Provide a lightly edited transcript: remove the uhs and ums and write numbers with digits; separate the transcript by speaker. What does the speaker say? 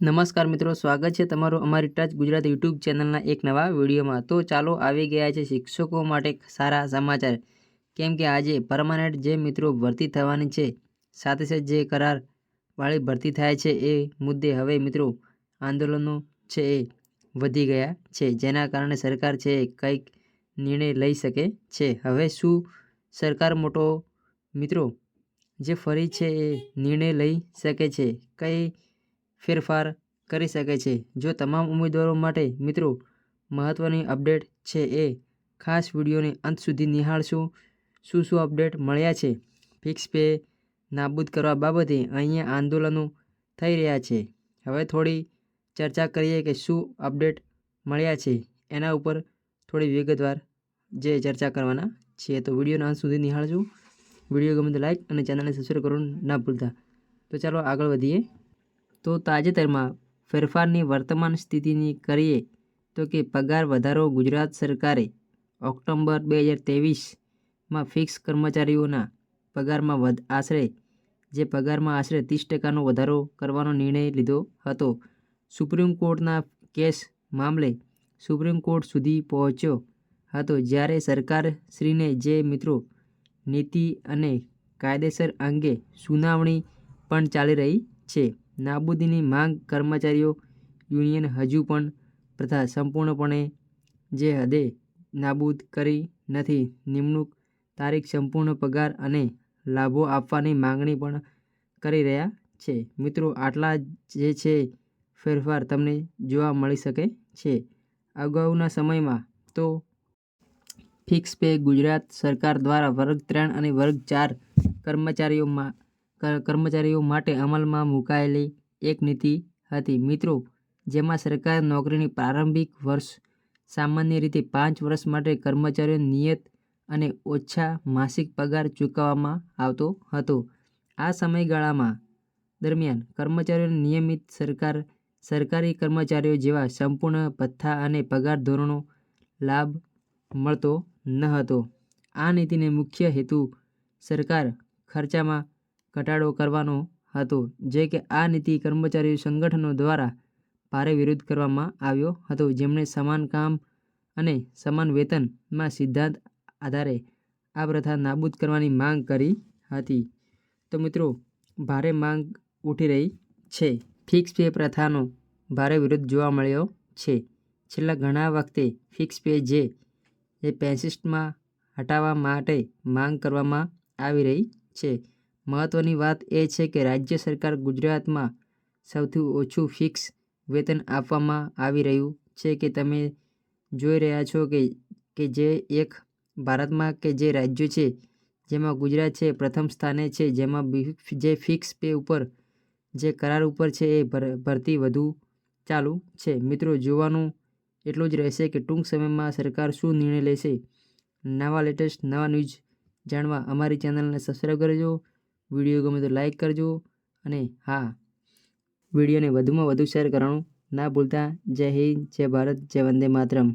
Speaker 1: નમસ્કાર મિત્રો, સ્વાગત છે તમારું અમારી ટચ ગુજરાત યુટ્યુબ ચેનલના એક નવા વિડીયોમાં। તો ચાલો આવી ગયા છે શિક્ષકો માટે સારા સમાચાર, કેમ કે આજે પરમાનન્ટ જે મિત્રો ભરતી થવાની છે, સાથે સાથે જે કરારવાળી ભરતી થાય છે એ મુદ્દે હવે મિત્રો આંદોલનો છે એ વધી ગયા છે, જેના કારણે સરકાર છે એ કંઈક નિર્ણય લઈ શકે છે। હવે શું સરકાર મોટો મિત્રો જે ફરી છે એ નિર્ણય લઈ શકે છે, કઈ ફેરફાર કરી શકે છે? જો તમામ ઉમેદવારો માટે મિત્રો મહત્વની અપડેટ છે એ ખાસ વિડીયોને અંત સુધી નિહાળશો। શું અપડેટ મળ્યા છે ફિક્સ પે નાબૂદ કરવા બાબતે અહીંયા આંદોલનો થઈ રહ્યા છે। હવે થોડી ચર્ચા કરીએ કે શું અપડેટ મળ્યા છે, એના ઉપર થોડી વિગતવાર જે ચર્ચા કરવાના છીએ। તો વિડીયોના અંત સુધી નિહાળજો। વિડીયો ગમે તો લાઈક અને ચેનલને સબસ્ક્રાઈબ કરવાનું ના ભૂલતા। તો ચાલો આગળ વધીએ। તો તાજેતરમાં ફેરફારની વર્તમાન સ્થિતિની કરીએ તો કે પગાર વધારો ગુજરાત સરકારે ઓક્ટોબર 2023માં ફિક્સ કર્મચારીઓના પગારમાં આશરે 30% વધારો કરવાનો નિર્ણય લીધો હતો। સુપ્રીમ કોર્ટના કેસ મામલે સુપ્રીમ કોર્ટ સુધી પહોંચ્યો હતો, જ્યારે સરકારશ્રીને જે મિત્રો નીતિ અને કાયદેસર અંગે સુનાવણી પણ ચાલી રહી છે। નાબૂદીની માંગ કર્મચારીઓ યુનિયન હજુ પણ પ્રથા સંપૂર્ણપણે જે હદે નાબૂદ કરી નથી, નિમણૂક તારીખ, સંપૂર્ણ પગાર અને લાભો આપવાની માંગણી પણ કરી રહ્યા છે। મિત્રો આટલા જે છે ફેરફાર તમને જોવા મળી શકે છે। અગાઉના સમયમાં તો ફિક્સ પે ગુજરાત સરકાર દ્વારા વર્ગ 3 અને વર્ગ 4 કર્મચારીઓ માટે અમલમાં મુકાયેલી એક નીતિ હતી મિત્રો, જેમાં સરકારી નોકરીની પ્રારંભિક વર્ષ સામાન્ય રીતે 5 વર્ષ માટે કર્મચારીઓને નિયત અને ઓછા માસિક પગાર ચૂકવવામાં આવતો હતો। આ સમયગાળામાં દરમિયાન કર્મચારીઓને નિયમિત સરકારી કર્મચારીઓ જેવા સંપૂર્ણ ભથ્થા અને પગાર ધોરણનો લાભ મળતો ન હતો। આ નીતિનો મુખ્ય હેતુ સરકાર ખર્ચમાં ઘટાડો કરવાનો હતો, જો કે આ નીતિ કર્મચારી સંગઠનો દ્વારા ભારે વિરોધ કરવામાં આવ્યો હતો, જેમણે સમાન કામ અને સમાન વેતનમાં સિદ્ધાંત આધારે આ પ્રથા નાબૂદ કરવાની માંગ કરી હતી। તો મિત્રો ભારે માંગ ઉઠી રહી છે। ફિક્સ પે પ્રથાનો ભારે વિરોધ જોવા મળ્યો છે। છેલ્લા ઘણા વખતે ફિક્સ પે જે 65માં હટાવવા માટે માંગ કરવામાં આવી રહી છે। મહત્વની વાત એ છે કે રાજ્ય સરકાર ગુજરાતમાં સૌથી ઓછું ફિક્સ વેતન આપવામાં આવી રહ્યું છે કે તમે જોઈ રહ્યા છો કે જે એક ભારતમાં કે જે રાજ્યો છે જેમાં ગુજરાત છે પ્રથમ સ્થાને છે, જેમાં જે ફિક્સ પે ઉપર જે કરાર ઉપર છે એ ભરતી વધુ ચાલુ છે। મિત્રો જોવાનું એટલું જ રહેશે કે ટૂંક સમયમાં સરકાર શું નિર્ણય લેશે। નવા લેટેસ્ટ નવા ન્યૂઝ જાણવા અમારી ચેનલને સબસ્ક્રાઈબ કરજો, વિડીયો ગમે તો લાઈક કરજો અને હા, વિડીયોને વધુમાં વધુ શેર કરવાનું ના ભૂલતા। જય હિન્દ, જય ભારત, જય વંદે માતરમ।